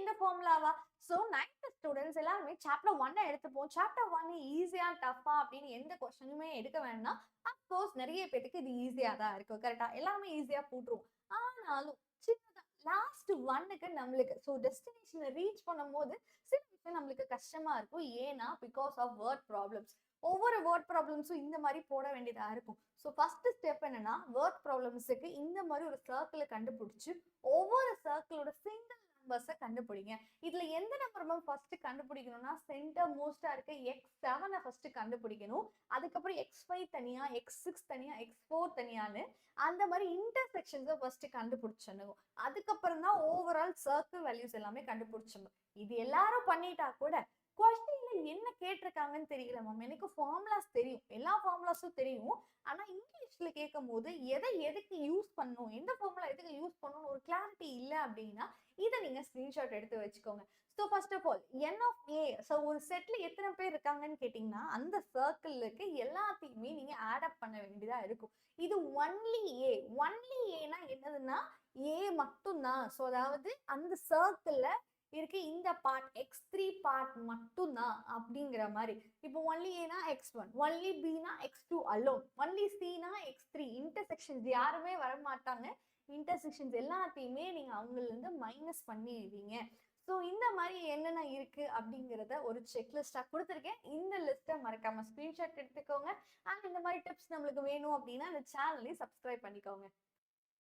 இந்த ஃபார்முலாவா? So 9th students எல்லாருமே chapter 1 எடுத்துப்போம். சாப்டர் 1 ஈஸியா, டஃப்பா அப்படின்னு எந்த கொஸ்டினுமே எடுக்க வேண்டாம். அஃப்கோர்ஸ் நெறைய பேத்துக்கு இது ஈஸியா தான் இருக்கும். கரெக்ட்டா? எல்லாமே ஈஸியா போட்டுருவோம். ஆனாலும் சின்னதா லாஸ்ட் 1க்கு நம்மளுக்கு டெஸ்டினேஷன ரீச் பண்ணும்போது சில விஷயம் நம்மளுக்கு கஷ்டமா இருக்கும். ஏன்னா, பிகாஸ் ஆஃப் வேர்ட் ப்ராப்ளம்ஸ். ஒவ்வொரு வேர்ட் ப்ராப்ளம்ஸும் இந்த மாரி போட வேண்டியதா இருக்கும். ஃபர்ஸ்ட் ஸ்டெப் என்னன்னா, வேர்ட் ப்ராப்ளம்ஸுக்கு இந்த மாரி ஒரு சர்க்கிள கண்டுபிடிச்சு, ஒவ்வொரு சர்க்கிளோட சிங்கிள் நம்பர்ஸ கண்டுபிடிங்க. இதுல எந்த நம்பர் மேம் ஃபர்ஸ்ட் கண்டுபிடிக்கணும்னா, சென்டர் மோஸ்டா இருக்க X7 ஃபர்ஸ்ட் கண்டுபிடிக்கணும். அதுக்கப்புறம் X5 தனியா, X6 தனியா, X4 தனியான்னு அந்த மாரி இன்டர்செக்ஷன்ஸ ஃபர்ஸ்ட் கண்டுபிடிச்சிடணும். அதுக்கப்புறம் தான் ஓவரால் சர்க்கிள் வேல்யூஸ் எல்லாமே கண்டுபிடிச்சிடணும். இது எல்லாரும் பண்ணிட்டா கூட கொஸ்டின்ல என்ன கேட்டிருக்காங்கன்னு தெரியல மேம். எனக்கு ஃபார்முலாஸ் தெரியும். எல்லா ஃபார்முலாஸும் தெரியும். ஆனா இங்கிலீஷ்ல கேட்கும்போது எதை எதுக்கு யூஸ் பண்ணணும், எந்த ஃபார்முலா எதுக்கு யூஸ் பண்ணணும்னு ஒரு கிளாரிட்டி இல்ல அப்படின்னா, இதை நீங்க ஸ்கிரீன்ஷாட் எடுத்து வச்சுக்கோங்க. ஃபர்ஸ்ட் ஆஃப் ஆல் N(A) ஒரு செட்ல எத்தனை பேர் இருக்காங்கன்னு கேட்டீங்கன்னா, அந்த சர்க்கிளுக்கு எல்லாத்தையுமே நீங்க ஆட் அப் பண்ண வேண்டியதா இருக்கும். இது ஒன்லி A. ஒன்லி Aனா என்னதுன்னா, A மட்டும் தான். அதாவது அந்த சர்க்கிள்ல இருக்கு இந்த பார்ட் X3 பார்ட் மட்டும் தான் அப்படிங்கிற மாதிரி. இப்போ ஒன்லி ஏனா X1, ஒன்லி பினா X2 அலோன், ஒன்லி சினா X3. இன்டர்செக்ஷன்ஸ் யாருமே வர மாட்டாங்க. இன்டர்செக்ஷன்ஸ் எல்லாத்தையுமே நீங்க அவங்கள இருந்து மைனஸ் பண்ணிடுவீங்க. இந்த மாதிரி என்னென்ன இருக்கு அப்படிங்கிறத ஒரு செக்லிஸ்டா கொடுத்துருக்கேன். இந்த லிஸ்ட்டை மறக்காம ஸ்கிரீன்ஷாட் எடுத்துக்கோங்க. அண்ட் இந்த மாதிரி டிப்ஸ் நம்மளுக்கு வேணும் அப்படின்னா இந்த சேனலையும் சப்ஸ்கிரைப் பண்ணிக்கோங்க.